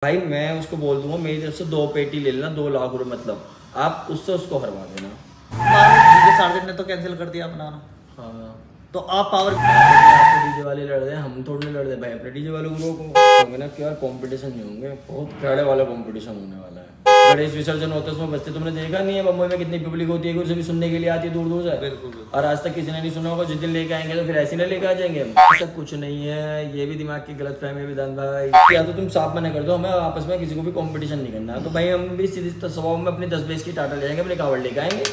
भाई मैं उसको बोल दूंगा मेरी तरफ से 2 पेटी ले लेना, 2 लाख रुपए, मतलब आप उससे उसको हरवा देना। डीजे सार्जन ने तो कैंसिल कर दिया अपना। हाँ तो आप पावर डीजे वाले लड़ रहे हैं, हम थोड़ी नहीं लड़ रहे भाई, अपने डीजे वालों को रोको ना। क्या कंपटीशन नहीं होंगे, बहुत प्यारे वाला कंपटीशन होने वाला है। गणेश विसर्जन होता है उसमें बचते, तुमने देखा नहीं है बम्बई में कितनी पब्लिक होती है, कुछ भी सुनने के लिए आती है दूर दूर से। बिल्कुल। और आज तक किसी ने नहीं सुना होगा, जिस दिन लेके आएंगे तो फिर ऐसे ना लेके आ जाएंगे। ऐसा कुछ नहीं है, ये भी दिमाग की गलत फहमी है विधान भाई। या तो तुम साफ मना कर दो, हमें आपस में किसी को भी कंपटीशन नहीं करना। तो भाई हम भी सीधी स्वभाव में अपनी 10 बेस की टाटा ले जाएंगे, अपने कावड़ लेके आएंगे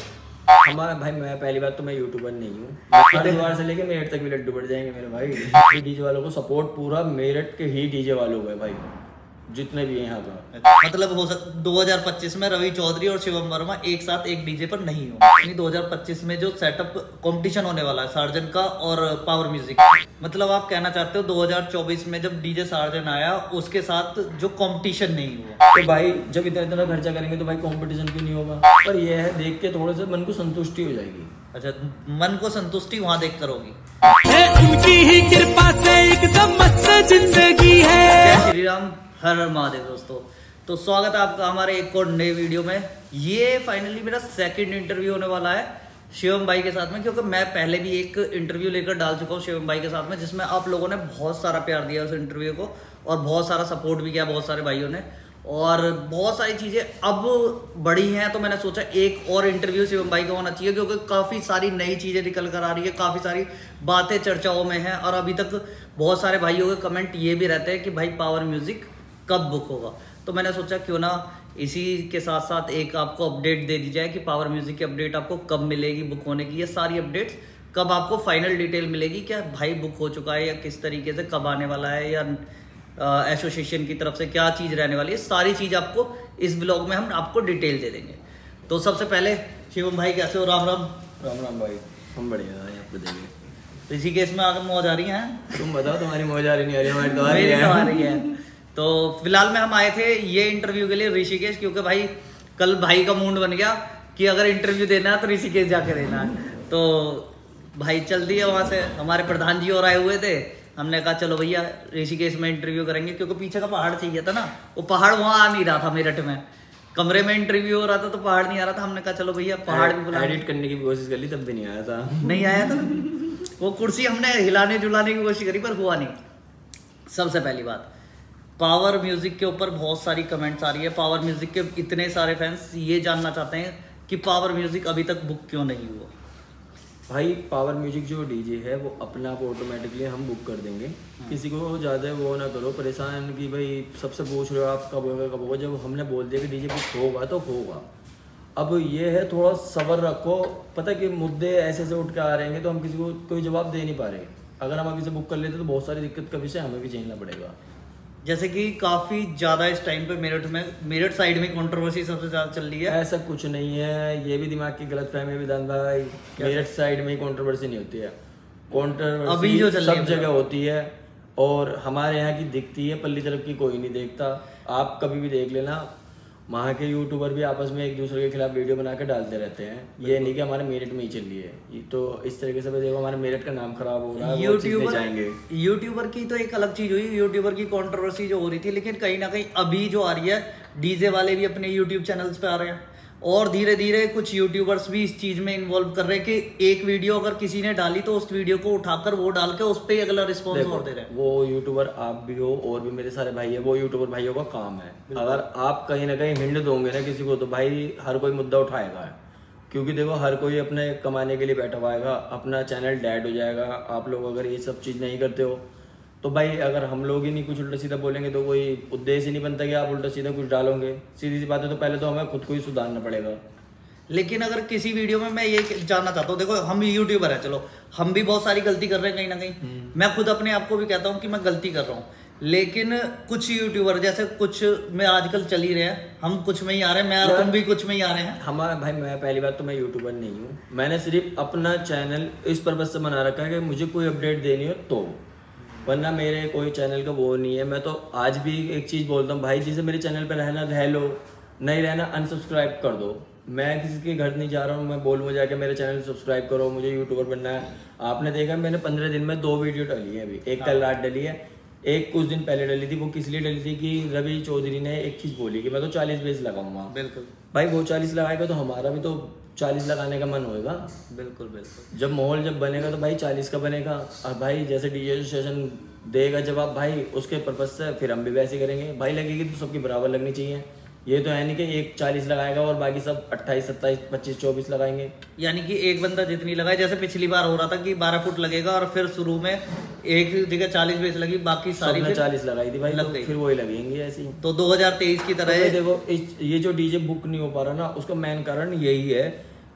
हमारा। भाई मैं पहली बात तो मैं यूट्यूबर नहीं हूँ, हरिद्वार से लेके मेरठ तक भी लड्डू बढ़ जाएंगे मेरे भाई। डीजे वालों को सपोर्ट पूरा मेरठ के ही डीजे वालों को है भाई, जितने भी है यहाँ का। मतलब हो सकता 2025 में रवि चौधरी और शिवम वर्मा एक साथ एक डीजे पर नहीं हो। 2025 में जो सेटअप कंपटीशन होने वाला है सार्जन का और पावर म्यूजिक, मतलब आप कहना चाहते हो 2024 में जब डीजे सार्जन आया उसके साथ जो कंपटीशन नहीं हुआ। तो भाई जब इतना इतना खर्चा करेंगे तो भाई कंपटीशन क्यों नहीं होगा। पर यह है देख के थोड़े से मन को संतुष्टि हो जाएगी। अच्छा, मन को संतुष्टि वहां देख कर होगी। उनकी ही कृपा से एकदम मस्त जिंदगी है। जय श्री राम, हर हर महादेव। दोस्तों तो स्वागत है आपका हमारे एक और नए वीडियो में। ये फाइनली मेरा सेकंड इंटरव्यू होने वाला है शिवम भाई के साथ में, क्योंकि मैं पहले भी एक इंटरव्यू लेकर डाल चुका हूँ शिवम भाई के साथ में, जिसमें आप लोगों ने बहुत सारा प्यार दिया उस इंटरव्यू को और बहुत सारा सपोर्ट भी किया बहुत सारे भाइयों ने, और बहुत सारी चीज़ें अब बढ़ी हैं। तो मैंने सोचा एक और इंटरव्यू शिवम भाई का होना चाहिए, क्योंकि काफ़ी सारी नई चीज़ें निकल कर आ रही है, काफ़ी सारी बातें चर्चाओं में हैं। और अभी तक बहुत सारे भाइयों के कमेंट ये भी रहते हैं कि भाई पावर म्यूजिक कब बुक होगा। तो मैंने सोचा क्यों ना इसी के साथ साथ एक आपको अपडेट दे दी जाए कि पावर म्यूजिक की अपडेट आपको कब मिलेगी बुक होने की, ये सारी अपडेट्स कब आपको फाइनल डिटेल मिलेगी, क्या भाई बुक हो चुका है या किस तरीके से कब आने वाला है, या एसोसिएशन की तरफ से क्या चीज़ रहने वाली है, सारी चीज़ आपको इस ब्लॉग में हम आपको डिटेल दे देंगे। तो सबसे पहले शिवम भाई कैसे हो? राम राम। राम राम भाई, हम बढ़िया है, आप बताइए। ऋषिकेश में आगे मौज आ रही है? तुम बताओ, तुम्हारी मौज आ रही नहीं आ रही? हमारी तो आ रही है। तो फिलहाल में हम आए थे ये इंटरव्यू के लिए ऋषिकेश, क्योंकि भाई कल भाई का मूड बन गया कि अगर इंटरव्यू देना है तो ऋषिकेश जाके देना है। तो भाई चल दिए वहाँ से, हमारे प्रधान जी और आए हुए थे। हमने कहा चलो भैया ऋषिकेश में इंटरव्यू करेंगे, क्योंकि पीछे का पहाड़ चाहिए था ना, वो पहाड़ वहाँ आ नहीं रहा था मेरठ में। कमरे में इंटरव्यू हो रहा था तो पहाड़ नहीं आ रहा था। हमने कहा चलो भैया पहाड़ भी बुला। एडिट करने की कोशिश कर ली तब भी नहीं आया था। नहीं आया था वो कुर्सी हमने हिलाने जुलाने की कोशिश करी पर हुआ नहीं। सबसे पहली बात, पावर म्यूजिक के ऊपर बहुत सारी कमेंट्स आ रही है। पावर म्यूजिक के इतने सारे फैंस ये जानना चाहते हैं कि पावर म्यूजिक अभी तक बुक क्यों नहीं हुआ। भाई पावर म्यूजिक जो डीजे है वो अपना आप ऑटोमेटिकली हम बुक कर देंगे। किसी को ज़्यादा वो ना करो परेशान कि भाई सबसे पूछ रहे हो आप कब होगा कब होगा। जब हमने बोल दिया कि डीजे बुक होगा तो होगा। अब ये है थोड़ा सब्र रखो। पता कि मुद्दे ऐसे ऐसे उठ के आ रहे हैं तो हम किसी को कोई जवाब दे नहीं पा रहे। अगर हम अभी से बुक कर लेते तो बहुत सारी दिक्कत का विषय हमें भी झेलना पड़ेगा। जैसे कि काफ़ी ज़्यादा इस टाइम पे मेरठ साइड में कंट्रोवर्सी सबसे ज़्यादा चल रही है। ऐसा कुछ नहीं है, ये भी दिमाग की गलत फहमी है विधान भाई। मेरठ साइड में ही कंट्रोवर्सी नहीं होती है। कंट्रोवर्सी अभी जो सब जगह होती है और हमारे यहाँ की दिखती है, पल्ली तरफ की कोई नहीं देखता। आप कभी भी देख लेना, वहाँ के यूट्यूबर भी आपस में एक दूसरे के खिलाफ वीडियो बना के डालते रहते हैं। ये नहीं कि हमारे मेरठ में ही चल रही है। तो इस तरीके से देखो हमारे मेरठ का नाम खराब हो रहा है। यूट्यूबर की तो एक अलग चीज हुई, यूट्यूबर की कंट्रोवर्सी जो हो रही थी, लेकिन कहीं ना कहीं अभी जो आ रही है डीजे वाले भी अपने यूट्यूब चैनल्स पे आ रहे हैं और धीरे धीरे कुछ यूट्यूबर्स भी इस चीज में इन्वॉल्व कर रहे हैं कि एक वीडियो अगर किसी ने डाली तो उस वीडियो को उठाकर वो डाल के उस पर ही अगला रिस्पॉन्स और दे रहे हैं। वो यूट्यूबर आप भी हो और भी मेरे सारे भाई है, वो यूट्यूबर भाइयों का काम है। अगर आप कहीं ना कहीं हिंट दोगे ना किसी को तो भाई हर कोई मुद्दा उठाएगा। क्योंकि देखो हर कोई अपने कमाने के लिए बैठा हुआ है, अपना चैनल डेड हो जाएगा। आप लोग अगर ये सब चीज़ नहीं करते हो तो भाई अगर हम लोग ही नहीं कुछ उल्टा सीधा बोलेंगे तो कोई उद्देश्य ही नहीं बनता कि आप उल्टा सीधा कुछ डालोगे। सीधी सी बात है, तो पहले तो हमें खुद को ही सुधारना पड़ेगा। लेकिन अगर किसी वीडियो में मैं ये जानना चाहता हूँ, देखो हम यूट्यूबर है, चलो हम भी बहुत सारी गलती कर रहे हैं कहीं ना कहीं। मैं खुद अपने आप को भी कहता हूँ कि मैं गलती कर रहा हूँ, लेकिन कुछ यूट्यूबर जैसे कुछ में आजकल चल ही रहे हैं, हम कुछ में ही आ रहे हैं, मैं और तुम भी कुछ में ही आ रहे हैं। हमारा भाई मैं पहली बात तो मैं यूट्यूबर नहीं हूँ। मैंने सिर्फ अपना चैनल इस पर्पज से बना रखा है कि मुझे कोई अपडेट देनी हो तो, वरना मेरे कोई चैनल का वो नहीं है। मैं तो आज भी एक चीज़ बोलता हूँ भाई, जिसे मेरे चैनल पे रहना रह लो, नहीं रहना अनसब्सक्राइब कर दो। मैं किसी के घर नहीं जा रहा हूँ, मैं बोलूँगा जाके मेरे चैनल सब्सक्राइब करो, मुझे यूट्यूबर बनना है। आपने देखा मैंने 15 दिन में 2 वीडियो डाली है। अभी एक कल रात डाली है, एक कुछ दिन पहले डली थी, वो किस लिए डली थी कि रवि चौधरी ने एक चीज बोली कि मैं तो 40 बेस लगाऊंगा। बिल्कुल भाई वो 40 लगाएगा तो हमारा भी तो 40 लगाने का मन होएगा। बिल्कुल बिल्कुल। जब माहौल जब बनेगा तो भाई 40 का बनेगा। और भाई जैसे डीजे स्टेशन देगा जवाब भाई उसके पर्पज से फिर हम भी वैसे ही करेंगे। भाई लगेगी तो सबकी बराबर लगनी चाहिए। ये तो है नहीं कि एक 40 लगाएगा और बाकी सब 28, 27, 25, 24 लगाएंगे। यानी कि एक बंदा जितनी लगाए, जैसे पिछली बार हो रहा था कि 12 फुट लगेगा और फिर शुरू में एक जगह 40 बेस लगी, बाकी सारी सबने 40 लगाई थी भाई, लग तो गई। फिर वही लगेंगे ऐसी। तो 2023 की तो तरह भाई देखो ये जो डीजे बुक नहीं हो पा रहा ना, उसका मेन कारण यही है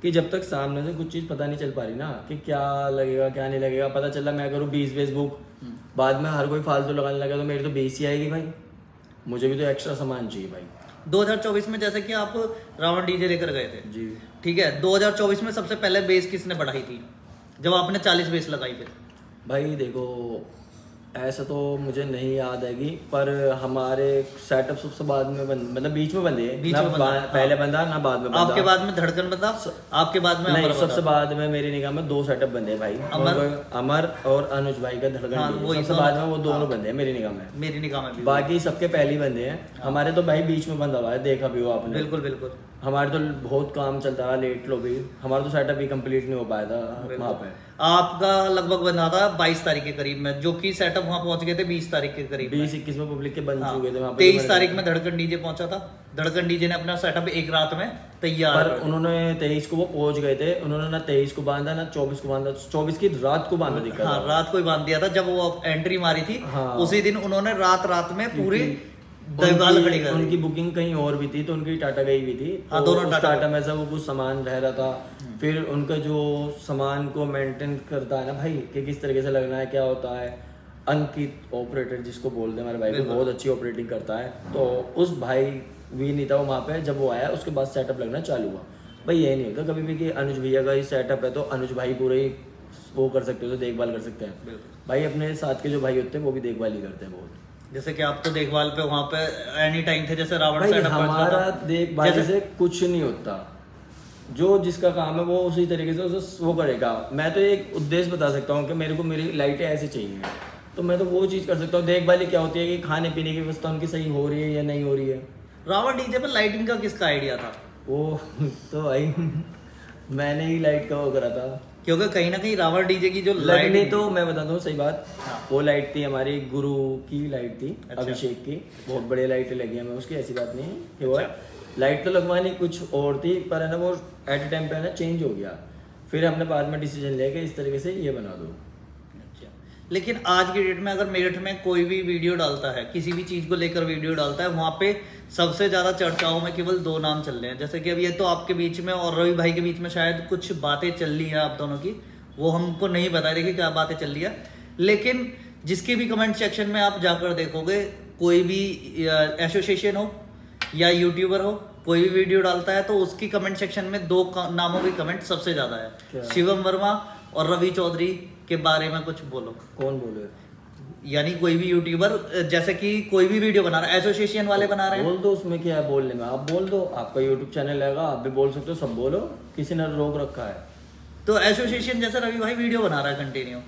कि जब तक सामने से कुछ चीज़ पता नहीं चल पा रही ना कि क्या लगेगा क्या नहीं लगेगा। पता चला मैं करूँ 20 बेस बुक, बाद में हर कोई फालतू लगाने लगा तो मेरी तो 20 ही आएगी भाई। मुझे भी तो एक्स्ट्रा सामान चाहिए भाई। 2024 में जैसे कि आप रावण डीजे लेकर गए थे, जी ठीक है, 2024 में सबसे पहले बेस किसने बढ़ाई थी जब आपने 40 बेस लगाई थी? भाई देखो ऐसा तो मुझे नहीं याद आएगी, पर हमारे सेटअप सबसे बाद में मतलब बीच में बंदे बीच ना में बंदा, पहले बंदा ना बाद में बंदा। आपके बाद में धड़कन बंदा, आपके बाद में नहीं, अमर सबसे बंदा। बाद में मेरी निगाह में 2 सेटअप बंदे भाई, अमर और अनुज भाई का धड़कन हाँ, डीजे। वही सबसे बाद में वो दोनों बंदे हैं मेरी निगाह में। मेरी निगाह में भी बाकी सबके पहले ही बंदे हैं। हमारे तो भाई बीच में बंदा हुआ है, देखा भी हो आपने। बिल्कुल बिल्कुल। हमारे तो बहुत काम चलता रहा, लेट लो भी, हमारा तो सेटअप भी कंप्लीट नहीं हो पाया था वहाँ पे। आपका लगभग बना था 22 तारीख के करीब में, जो कि सेटअप वहां पहुंच गए थे 20 तारीख के करीब। 20-21 में पब्लिक के बन चुके थे वहाँ पे। 23 तारीख में धड़कन डीजे पहुंचा था। धड़कन डीजे ने अपना सेटअप एक रात में तैयार पर उन्होंने 23 को वो पहुंच गए थे, उन्होंने ना 23 को बांधा ना 24 को बांधा। 24 की रात को बांधा दिक्कत। हाँ, रात को ही बांध दिया था जब वो एंट्री मारी थी। हाँ। उसी दिन उन्होंने रात में पूरी दीवार खड़ी कर दी। उनकी बुकिंग कहीं और भी थी तो उनकी टाटा गई हुई थी। हाँ, तो दोनों उस टाटा टाटा में से वो कुछ सामान रह रहा था। फिर उनका जो सामान को मेंटेन करता है ना भाई कि किस तरीके से लगना है क्या होता है, अंकित ऑपरेटर जिसको बोलते हैं हमारे भाई को, बहुत अच्छी ऑपरेटिंग करता है। तो उस भाई भी नहीं था वो वहाँ पे जब वो आया, उसके बाद सेटअप लगना चालू हुआ। भाई ये नहीं होता कभी भी कि अनुज भैया का ही सेटअप है तो अनुज भाई पूरे ही वो कर सकते हो, तो देखभाल कर सकते हैं। भाई अपने साथ के जो भाई होते हैं वो भी देखभाल ही करते हैं बहुत। जैसे कि आप तो देखभाल पे वहां पे एनी टाइम थे, जैसे रावण भाई सेटअप हमारा देखभाल से कुछ नहीं होता, जो जिसका काम है वो उसी तरीके से उसे वो करेगा। मैं तो एक उद्देश्य बता सकता हूँ कि मेरे को मेरी लाइटें ऐसी चाहिए, तो मैं तो वो चीज़ कर सकता हूँ। देखभाल क्या होती है कि खाने पीने की व्यवस्था उनकी सही हो रही है या नहीं हो रही है। रावण डीजे पे लाइटिंग का किसका आइडिया था? वो तो भाई मैंने ही लाइट का वो करा था, क्योंकि कहीं ना कहीं रावण डीजे की जो लगनी लाइट, तो मैं बताता हूँ सही बात। वो लाइट थी हमारी गुरु की लाइट थी, अच्छा। अभिषेक की। बहुत बड़ी लाइटें लगी हमें उसकी, ऐसी बात नहीं है कि वो लाइट तो लगवानी कुछ और थी, पर है ना वो एट ए टाइम पे है ना चेंज हो गया। फिर हमने बाद में डिसीजन लिया कि इस तरीके से ये बना दो। लेकिन आज की डेट में अगर मेरठ में कोई भी वीडियो डालता है, किसी भी चीज को लेकर वीडियो डालता है, वहां पे सबसे ज्यादा चर्चाओं में केवल 2 नाम चल रहे हैं। जैसे कि अब ये तो आपके बीच में और रवि भाई के बीच में शायद कुछ बातें चल रही हैं आप दोनों की, वो हमको नहीं पता देखिए क्या बातें चल रही है। लेकिन जिसके भी कमेंट सेक्शन में आप जाकर देखोगे, कोई भी एसोसिएशन हो या यूट्यूबर हो, कोई भी वीडियो डालता है तो उसकी कमेंट सेक्शन में 2 नामों की कमेंट सबसे ज्यादा है, शिवम वर्मा और रवि चौधरी के बारे में कुछ बोलो। कौन बोले? यानी कोई भी यूट्यूबर, जैसे कि कोई भी वीडियो बना रहा है, एसोसिएशन वाले बना रहे हैं, बोल दो, उसमें क्या है बोलने में। आप बोल दो, आपका यूट्यूब चैनल है, आप भी बोल सकते हो, सब बोलो, किसी ने रोक रखा है। तो एसोसिएशन जैसे रवि भाई वीडियो बना रहा है कंटिन्यू,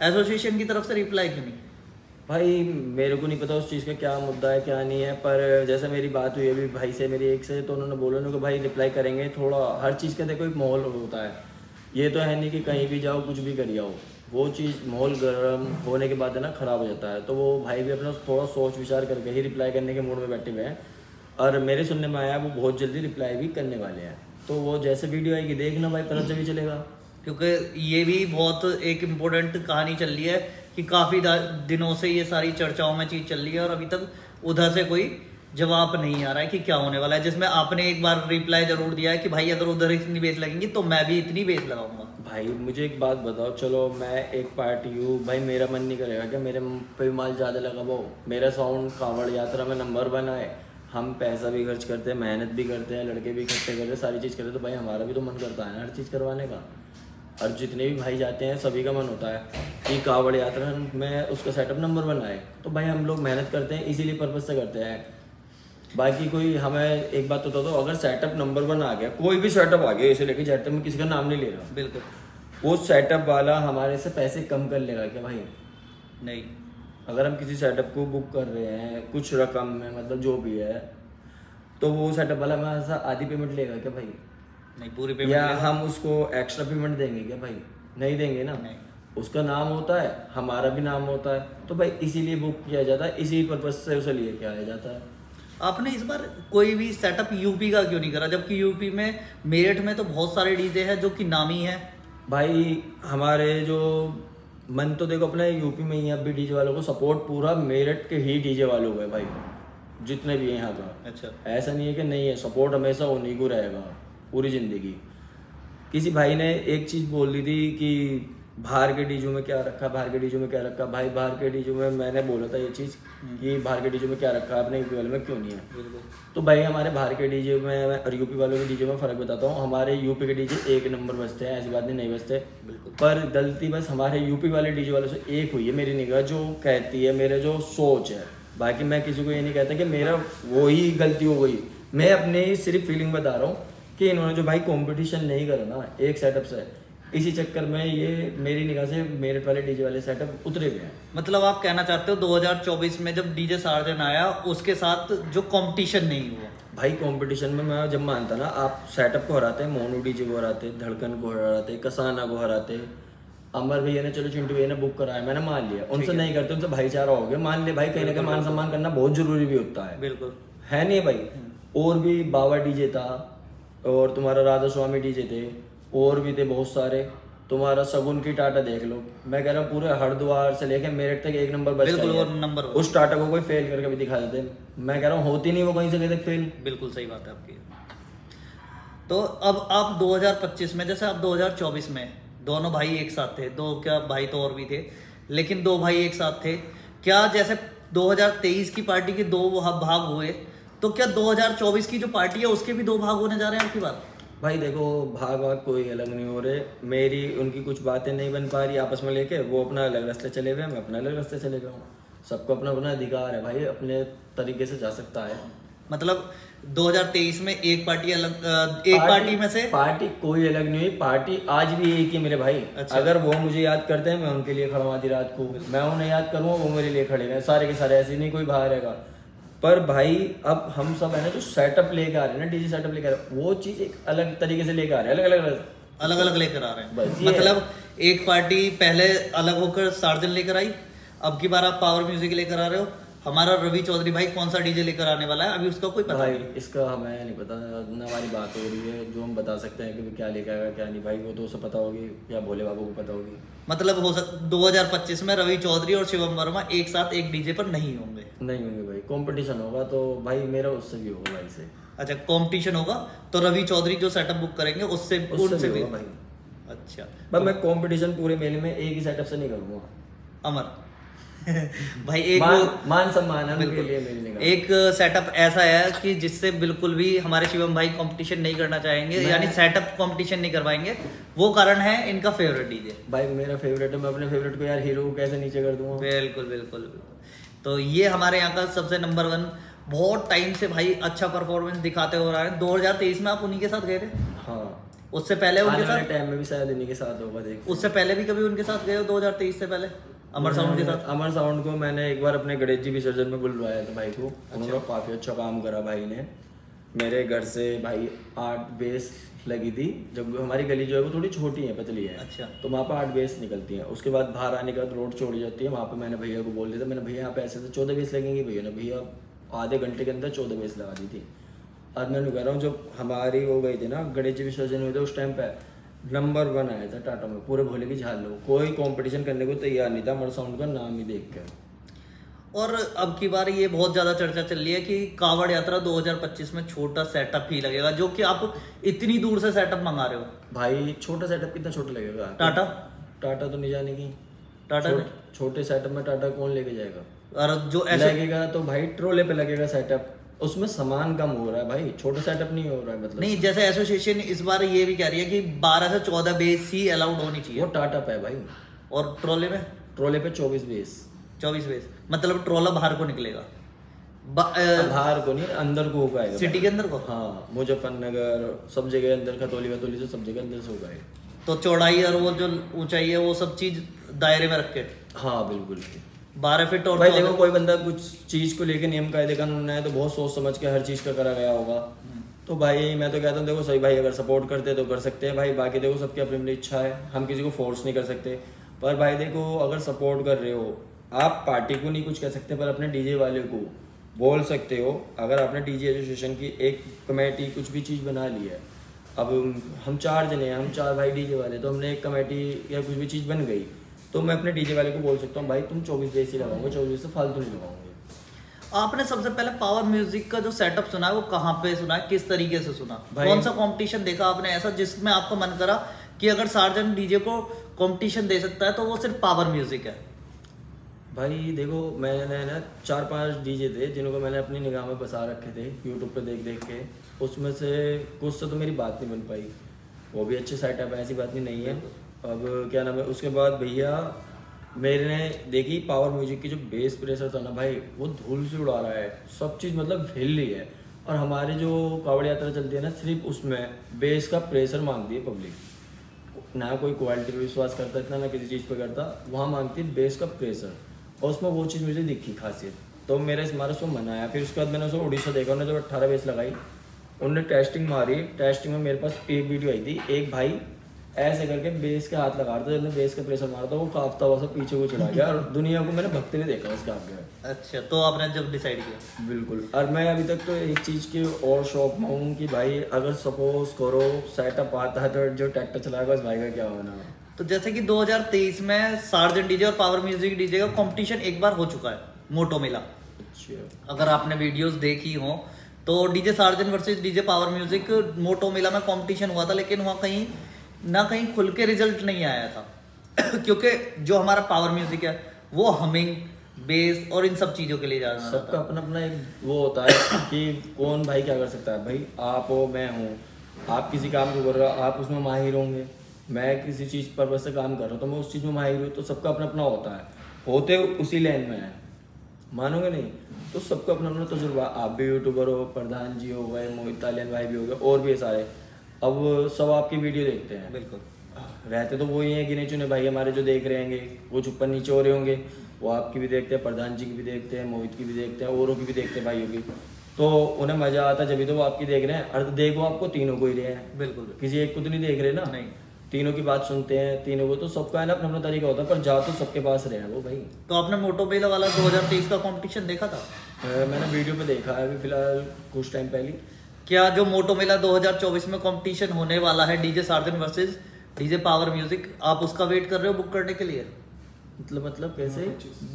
एसोसिएशन की तरफ से रिप्लाई क्यों नहीं? भाई मेरे को नहीं पता उस चीज़ का क्या मुद्दा है क्या नहीं है, पर जैसे मेरी बात हुई अभी भाई से, मेरी एक से, तो उन्होंने बोला ना कि भाई रिप्लाई करेंगे। थोड़ा हर चीज़ का देखो एक माहौल होता है, ये तो है नहीं कि कहीं भी जाओ कुछ भी कर जाओ। वो चीज़ माहौल गर्म होने के बाद है ना ख़राब हो जाता है। तो वो भाई भी अपना थोड़ा सोच विचार करके ही रिप्लाई करने के मूड में बैठे हुए हैं, और मेरे सुनने में आया वो बहुत जल्दी रिप्लाई भी करने वाले हैं। तो वो जैसे वीडियो आएगी देखना भाई, पता भी चलेगा। क्योंकि ये भी बहुत एक इम्पोर्टेंट कहानी चल रही है कि काफ़ी दिनों से ये सारी चर्चाओं में चीज़ चल रही है और अभी तक उधर से कोई जवाब नहीं आ रहा है कि क्या होने वाला है। जिसमें आपने एक बार रिप्लाई जरूर दिया है कि भाई अगर उधर इतनी बेस लगेंगी तो मैं भी इतनी बेस लगाऊंगा। भाई मुझे एक बात बताओ, चलो मैं एक पार्टी हूँ भाई, मेरा मन नहीं करेगा क्या मेरे पे माल ज़्यादा लगा वो? मेरा साउंड कांवड़ यात्रा में नंबर 1 आए, हम पैसा भी खर्च करते हैं, मेहनत भी करते हैं, लड़के भी इकट्ठे करते हैं, सारी चीज़ करते हैं, तो भाई हमारा भी तो मन करता है ना हर चीज़ करवाने का। और जितने भी भाई जाते हैं सभी का मन होता है कि कांवड़ यात्रा में उसका सेटअप नंबर 1 आए। तो भाई हम लोग मेहनत करते हैं, इसीलिए पर्पज से करते हैं। बाकी कोई हमें एक बात बता दो, अगर सेटअप नंबर 1 आ गया, कोई भी सेटअप आ गया, इसे लेके जाते मैं किसी का नाम नहीं ले रहा, बिल्कुल वो सेटअप वाला हमारे से पैसे कम कर लेगा क्या भाई? नहीं। अगर हम किसी सेटअप को बुक कर रहे हैं कुछ रकम में, मतलब जो भी है, तो वो सेटअप वाला हमारे से आधी पेमेंट लेगा क्या भाई? नहीं, पूरी पेमेंट या हम उसको एक्स्ट्रा पेमेंट देंगे क्या भाई? नहीं देंगे ना। नहीं। उसका नाम होता है, हमारा भी नाम होता है, तो भाई इसीलिए बुक किया जाता है, इसी पर्पज से उसे लिए के आया जाता है। आपने इस बार कोई भी सेटअप यूपी का क्यों नहीं करा, जबकि यूपी में मेरठ में तो बहुत सारे डीजे हैं जो कि नामी है भाई? हमारे जो मन तो देखो अपने यूपी में ही है, अभी डीजे वालों को सपोर्ट पूरा मेरठ के ही डीजे वालों को है भाई, जितने भी हैं यहाँ का। अच्छा, ऐसा नहीं है कि नहीं है, सपोर्ट हमेशा उन्हीं को रहेगा पूरी जिंदगी। किसी भाई ने एक चीज़ बोल दी थी कि बाहर के डीजो में क्या रखा, बाहर के डीजो में क्या रखा। भाई बाहर के डीजो में मैंने बोला था ये चीज़ कि बाहर के डीजो में क्या रखा है, अपने यूपी वाले में क्यों नहीं है। बिल्कुल। तो भाई हमारे बाहर के डीजे में और यूपी वालों के डीजे में फ़र्क बताता हूँ। हमारे यूपी के डीजे एक नंबर बजते हैं, ऐसी बात नहीं बजते, बिल्कुल। पर गलती बस हमारे यूपी वाले डीजे वालों से एक हुई है मेरी निगाह, जो कहती है मेरे जो सोच है। बाकी मैं किसी को ये नहीं कहता कि मेरा वो ही गलती हो गई, मैं अपनी सिर्फ फीलिंग बता रहा हूँ कि इन्होंने जो भाई कंपटीशन नहीं करा ना एक सेटअप से, इसी चक्कर में ये मेरी निगाह से मेरठ वाले डीजे वाले सेटअप उतरे गए हैं। मतलब आप कहना चाहते हो 2024 में जब डीजे सार्जन आया उसके साथ जो कंपटीशन नहीं हुआ? भाई कंपटीशन में मैं जब मानता ना, आप सेटअप को हराते, मोनू डीजे को हराते, धड़कन को हराते, कसाना को हराते, अमर भैया ने, चलो चिंटू भैया ने बुक कराया, मैंने मान लिया, उनसे नहीं करते, उनसे भाईचारा हो गया, मान लिया भाई, कहीं ना कहीं मान सम्मान करना बहुत जरूरी भी होता है। बिल्कुल है नहीं भाई? और भी बाबा डीजे था, और तुम्हारा राधा स्वामी डीजे थे, और भी थे बहुत सारे, तुम्हारा सगुन की टाटा देख लो। मैं कह रहा हूँ पूरे हरिद्वार से लेके मेरठ तक एक नंबर बजता बिल्कुल, है। वो नंबर उस टाटा को कोई फेल करके भी दिखा देते, मैं कह रहा हूँ होती नहीं वो कहीं से कहीं तक फेल। बिल्कुल सही बात है आपकी। तो अब आप 2025 में, जैसे आप 2024 में दोनों भाई एक साथ थे, दो क्या भाई तो और भी थे, लेकिन दो भाई एक साथ थे, क्या जैसे 2023 की पार्टी के दो भाग हुए, तो क्या 2024 की जो पार्टी है उसके भी दो भाग होने जा रहे हैं आपकी बात? भाई देखो, भाग भाग कोई अलग नहीं हो रहे, मेरी उनकी कुछ बातें नहीं बन पा रही आपस में लेके, वो अपना अलग रास्ते चले गए, मैं अपना अलग रास्ते चले गया हूँ। सबको अपना अपना अधिकार है भाई, अपने तरीके से जा सकता है। मतलब 2023 में एक पार्टी अलग, एक पार्टी में से पार्टी कोई अलग नहीं हुई, पार्टी आज भी एक ही मेरे भाई। अच्छा। अगर वो मुझे याद करते हैं, मैं उनके लिए खड़ा हूँ आधी रात को, मैं उन्हें याद करूँगा, वो मेरे लिए खड़े हैं, सारे के सारे, ऐसे नहीं कोई बाहर रहेगा। पर भाई अब हम सब है ना जो सेटअप लेके आ रहे हैं ना, डीजे सेटअप लेके आ रहे हैं, वो चीज़ एक अलग तरीके से लेके आ रहे हैं, अलग अलग लेकर आ रहे हैं। बस ये मतलब एक पार्टी पहले अलग होकर सार्जन लेकर आई, अब की बार आप पावर म्यूजिक लेकर आ रहे हो। हमारा रवि चौधरी भाई कौन सा डीजे लेकर आने वाला है, अभी उसका कोई पता भाई नहीं? इसका हमें नहीं पता, न हमारी बात हो रही है, जो हम बता सकते हैं कि क्या लेकर आएगा क्या नहीं, भाई वो तो उसे पता होगी, या भोले बाबू को पता होगी। मतलब हो सकता 2025 में रवि चौधरी और शिवम वर्मा एक साथ एक डीजे पर नहीं होंगे? नहीं होंगे भाई, कंपटीशन होगा तो भाई मेरा उससे भी होगा भाई से। अच्छा, कंपटीशन होगा तो रवि चौधरी जो सेटअप बुक करेंगे उससे उससे भी होगा भाई। अच्छा, पर मैं कंपटीशन पूरे मेले में एक ही सेटअप से नहीं करूँगा। अमर भाई एक मान सम्मान है उनके लिए मेरी निगाह। एक सेटअप ऐसा है कि जिससे बिल्कुल भी हमारे शिवम भाई कंपटीशन नहीं करना चाहेंगे, यानी सेटअप कंपटीशन नहीं करवाएंगे, वो कारण है इनका फेवरेट डीजे। भाई मेरा फेवरेट है, मैं अपने फेवरेट को यार हीरो को कैसे नीचे कर दूंगा। बिल्कुल बिल्कुल। तो ये हमारे यहाँ का सबसे नंबर 1, बहुत टाइम से भाई अच्छा परफॉर्मेंस दिखाते हो रहा है। 2023 में आप उन्हीं के साथ गए थे? हाँ, उससे पहले उनके साथ टाइम में भी शायद इन्हीं के साथ होगा, देख। उससे पहले भी कभी उनके साथ गए हो 2023 से पहले अमर साउंड के साथ? अमर साउंड को मैंने एक बार अपने गणेश जी विसर्जन में बुलवाया था भाई को। उन्होंने काफी अच्छा काम करा भाई ने। मेरे घर से भाई 8 बेस लगी थी, जब हमारी गली जो है वो थोड़ी छोटी है, पतली है। अच्छा। तो वहाँ पर 8 बेस निकलती हैं। उसके बाद बाहर आने के बाद रोड छोड़ी जाती है, वहाँ पे मैंने भैया को बोल दिया था, मैंने भैया यहाँ पे ऐसे तो 14 बेस लगेंगी। भैया ने भैया आधे घंटे के अंदर 14 बेस लगा दी थी। और मैं कह रहा हूँ, जब हमारी हो गई थी ना गणेश जी विसर्जन हुए थे, उस टाइम पे नंबर 1 आया था टाटा में, पूरे भोले की झाल लो, कोई कंपटीशन करने को तैयार नहीं था अमर साउंड का नाम ही देख कर। और अब की बार ये बहुत ज्यादा चर्चा चल रही है कि कांवड़ यात्रा 2025 में छोटा सेटअप ही लगेगा, जो कि आप इतनी दूर से सेटअप मंगा रहे हो। भाई छोटा सेटअप कितना छोटा लगेगा? टाटा तो नहीं जाने की। टाटा छोटे सेटअप में टाटा कौन लेके जाएगा? और जो ऐसे लगेगा तो भाई ट्रोले पे लगेगा सेटअप, उसमें सामान कम हो रहा है भाई, छोटा सेटअप नहीं हो रहा है। मतलब नहीं, जैसे एसोसिएशन इस बार ये भी कह रही है कि 12 से 14 बेस ही अलाउड होनी चाहिए। वो टाटा पे है भाई। और ट्रोले में? ट्रोले पे 24 बेस। 24 बेस मतलब ट्रोला बाहर को निकलेगा? बाहर को नहीं, अंदर को होगा सिटी के अंदर को? हाँ, मुजफ्फरनगर सब जगह अंदर, खतौली से सब जगह अंदर से होगा। तो चौड़ाई और वो जो ऊंचाई है वो सब चीज दायरे में रख के? हाँ बिल्कुल। 12 फीट और भाई देखो, कोई बंदा कुछ चीज को लेके नियम कायदे कानून बनाए तो बहुत सोच समझ के हर चीज का करा गया होगा। तो भाई मैं तो कहता हूँ देखो, सही भाई अगर सपोर्ट करते तो कर सकते हैं भाई, बाकी देखो सबकी अपनी अपनी इच्छा है, हम किसी को फोर्स नहीं कर सकते। पर भाई देखो, अगर सपोर्ट कर रहे हो, आप पार्टी को नहीं कुछ कह सकते, पर अपने डीजे वाले को बोल सकते हो। अगर आपने डीजे एसोसिएशन की एक कमेटी कुछ भी चीज़ बना ली है, अब हम 4 जने हैं, हम 4 भाई डीजे वाले, तो हमने एक कमेटी या कुछ भी चीज़ बन गई, तो मैं अपने डीजे वाले को बोल सकता हूँ भाई तुम 24 बेस ही लगाओगे, 24 से फालतू नहीं लगाओगे। आपने सबसे पहले पावर म्यूजिक का जो सेटअप सुना है वो कहाँ पे सुना है, किस तरीके से सुना, भाई कौन सा कंपटीशन देखा आपने ऐसा जिसमें आपको मन करा कि अगर सार्जन डीजे को कंपटीशन दे सकता है तो वो सिर्फ पावर म्यूजिक है? भाई देखो, मैंने ना 4-5 डीजे थे जिनको मैंने अपनी निगाह में बसा रखे थे यूट्यूब पे देख देख के। उसमें से कुछ से तो मेरी बात नहीं बन पाई, वो भी अच्छे सेटअप है, ऐसी बात नहीं है। अब क्या नाम है, उसके बाद भैया मेरे ने देखी पावर म्यूजिक की जो बेस प्रेशर था ना भाई, वो धूल से उड़ा रहा है, सब चीज़ मतलब हिल रही है। और हमारी जो कावड़ यात्रा चलती है ना, सिर्फ उसमें बेस का प्रेशर मांगती है पब्लिक, ना कोई क्वालिटी पे विश्वास करता इतना, ना किसी चीज़ पे करता, वहाँ मांगती है बेस का प्रेशर। और उसमें वो चीज़ मुझे दिखी खासियत, तो मेरे हमारा उसको मन आया। फिर उसके बाद मैंने उसको उड़ीसा देखा, उन्होंने जब 18 बेस लगाई, उन्होंने टेस्टिंग मारी। टेस्टिंग में मेरे पास एक वीडियो आई थी, एक भाई ऐसे करके बेस के हाथ लगा रहा था, जब मैं बेस का प्रेशर मारा था वो कांपता हुआ सब पीछे को चला गया, और दुनिया को मैंने भगते हुए देखा उसके आगे। अच्छा, तो आपने जब डिसाइड किया? बिल्कुल। और मैं अभी तक तो एक चीज़ की और शौक में हूँ कि भाई अगर सपोज करो सेटअप आता है तो जो ट्रैक्टर चलाएगा उस भाई का क्या होना। तो जैसे कि 2023 में सार्जन डीजे और पावर म्यूजिक डीजे का कंपटीशन एक बार हो चुका है, मोटो मेला। अच्छा, अगर आपने वीडियोस देखी हो तो DJ Sarjan versus DJ power music मोटो मेला में कंपटीशन हुआ था, लेकिन वहाँ कहीं ना कहीं खुल के रिजल्ट नहीं आया था क्योंकि जो हमारा पावर म्यूजिक है वो हमिंग, बेस और इन सब चीज़ों के लिए जाना सबका अपना अपना एक वो होता है कि कौन भाई क्या कर सकता है। भाई आप हो, मैं हूँ, आप किसी काम को कर रहे हो, आप उसमें माहिर होंगे, मैं किसी चीज़ पर बस से काम कर रहा हूँ तो मैं उस चीज़ में माहिर हूँ, तो सबका अपना अपना होता है, होते उसी लाइन में है, मानोगे नहीं? तो सबका अपना अपना तजुर्बा। आप भी यूट्यूबर हो, प्रधान जी हो गए, मोहित तालियन भाई भी हो गए, और भी सारे, अब सब आपकी वीडियो देखते हैं। बिल्कुल, रहते तो वही हैं गिने चुने भाई हमारे जो देख रहे होंगे, कुछ ऊपर नीचे हो रहे होंगे, वो आपकी भी देखते हैं, प्रधान जी की भी देखते हैं, मोहित की भी देखते हैं, औरों की भी देखते हैं भाइयों की, तो उन्हें मजा आता जब भी तो वो आपकी देख रहे हैं। और देखो आपको तीनों को ही रहे हैं, बिल्कुल, किसी एक को तो नहीं देख रहे ना, नहीं, तीनों की बात सुनते हैं, तीनों को, तो सबका है ना अपना अपना तरीका होता है, पर जा तो सबके पास रहे हैं वो भाई। तो आपने मोटो मेला वाला 2023 का कंपटीशन देखा था? मैंने वीडियो पे देखा है अभी फिलहाल कुछ टाइम पहले। क्या जो मोटो मेला 2024 में कंपटीशन होने वाला है DJ Sarjan versus DJ power music, आप उसका वेट कर रहे हो बुक करने के लिए? मतलब कैसे?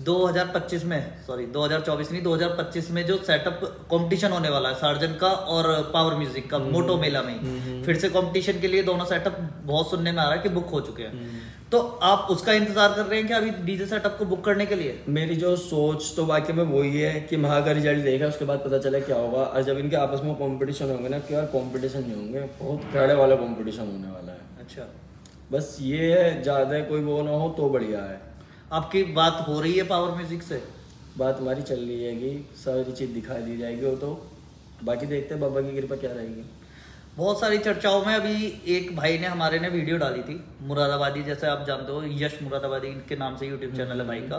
2025 में, सॉरी 2024 नहीं, 2025 में जो सेटअप कंपटीशन होने वाला है सार्जन का और पावर म्यूजिक का मोटो मेला में, फिर से कंपटीशन के लिए दोनों सेटअप बहुत सुनने में आ रहा है कि बुक हो चुके हैं, तो आप उसका इंतजार कर रहे हैं क्या अभी डीजे सेटअप को बुक करने के लिए? मेरी जो सोच तो वाकई में वही है कि वहाँ का रिजल्ट देखा उसके बाद पता चला क्या होगा। और जब इनके आपस में कंपटीशन होंगे ना, क्या कंपटीशन नहीं होंगे, बहुत कड़े वाला कंपटीशन होने वाला है। अच्छा, बस ये है, ज़्यादा कोई वो ना हो तो बढ़िया है। आपकी बात हो रही है पावर म्यूजिक से? बात हमारी चल रही है, सारी चीज़ दिखाई दी जाएगी वो तो, बाकी देखते हैं बाबा की कृपा क्या रहेगी। बहुत सारी चर्चाओं में अभी एक भाई ने हमारे ने वीडियो डाली थी, मुरादाबादी, जैसे आप जानते हो यश मुरादाबादी के नाम से यूट्यूब चैनल है भाई का,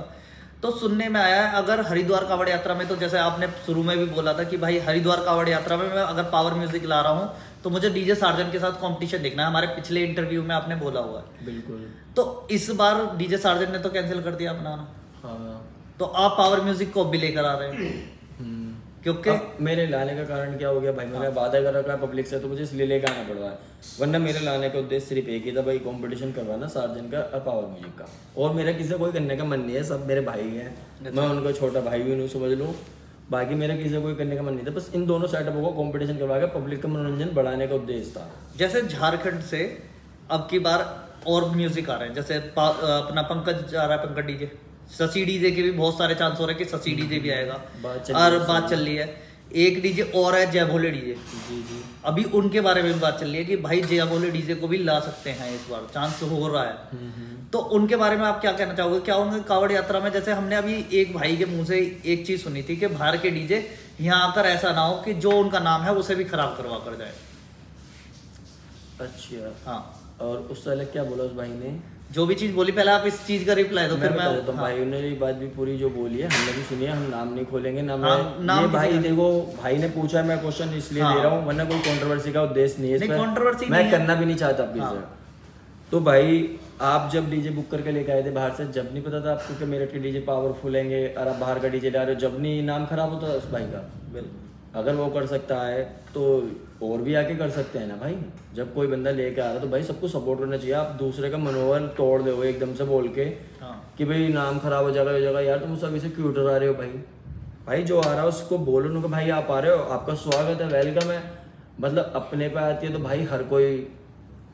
तो सुनने में आया है अगर हरिद्वार कावड़ यात्रा में, तो जैसे आपने शुरू में भी बोला था कि भाई हरिद्वार कावड़ यात्रा में मैं अगर पावर म्यूजिक ला रहा हूँ तो मुझे डीजे सार्जन के साथ कंपटीशन देखना है, हमारे पिछले इंटरव्यू में आपने बोला हुआ है। बिल्कुल। तो इस बार डीजे सार्जन ने तो कैंसिल कर दिया अपना, हाँ, तो आप पावर म्यूजिक को भी लेकर आ रहे हैं क्योंकि मेरे लाने का कारण क्या हो गया भाई, मैंने वादा कर रखा है पब्लिक से, तो मुझे इसलिए लेकर आना पड़ रहा है, वरना मेरे लाने का उद्देश्य सिर्फ एक ही था भाई, कंपटीशन करवाना सार्जन का और पावर म्यूजिक का, और मेरा किसी से कोई करने का मन नहीं है, सब मेरे भाई हैं, मैं उनका छोटा भाई भी नहीं समझ लूँ, बाकी मेरा किसी से कोई करने का मन नहीं था, बस इन दोनों सेटअपों को कंपटीशन करवा के पब्लिक का मनोरंजन बढ़ाने का उद्देश्य था। जैसे झारखंड से अब की बार और म्यूजिक आ रहे हैं, जैसे अपना पंकज आ रहा है, पंकज डीजे, शशि डीजे के भी बहुत सारे चांस हो रहे हैं कि शशि डीजे भी आएगा, और बात चल रही है एक डीजे और है जय भोले डीजे, जी, अभी उनके बारे में भी बात चल रही है कि भाई जय भोले डीजे को भी ला सकते हैं, इस बार चांस हो रहा है, तो उनके बारे में आप क्या कहना चाहोगे? क्या उनके कावड़ यात्रा में, जैसे हमने अभी एक भाई के मुंह से एक चीज सुनी थी कि बाहर के डीजे यहाँ आकर ऐसा ना हो कि जो उनका नाम है उसे भी खराब करवा कर जाए। अच्छा, हाँ, और उससे अलग क्या बोला उस भाई ने? जो भी चीज बोली पहले आप इस चीज का रिप्लाई दो, फिर मैं तो भाई ने ये बात भी पूरी जो बोली है हमने भी सुनी है, हम नाम नहीं खोलेंगे ना। मैं नाम ये भाई देखो भाई ने पूछा है, मैं क्वेश्चन इसलिए दे रहा हूँ, वरना कोई कंट्रोवर्सी का उद्देश्य नहीं है इसमें, कंट्रोवर्सी मैं करना भी नहीं चाहता आपके। तो भाई आप जब डीजे बुक करके लेके आए थे बाहर से, जब नहीं पता था आपको कि मेरठ के डीजे पावरफुल हैंगे और आप बाहर का डीजे ला रहे हो, जब नहीं नाम खराब होता उस भाई का। बिल्कुल, अगर वो कर सकता है तो और भी आके कर सकते हैं ना भाई। जब कोई बंदा लेके आ रहा है तो भाई सबको सपोर्ट करना चाहिए। आप दूसरे का मनोबल तोड़ दो एकदम से बोल के कि भाई नाम खराब हो जाएगा यार, तुम सब इसे क्यों डरा रहे हो भाई। भाई जो आ रहा है उसको बोलो ना कि भाई आप आ रहे हो, आपका स्वागत है, वेलकम है। मतलब अपने पे आती है तो भाई हर कोई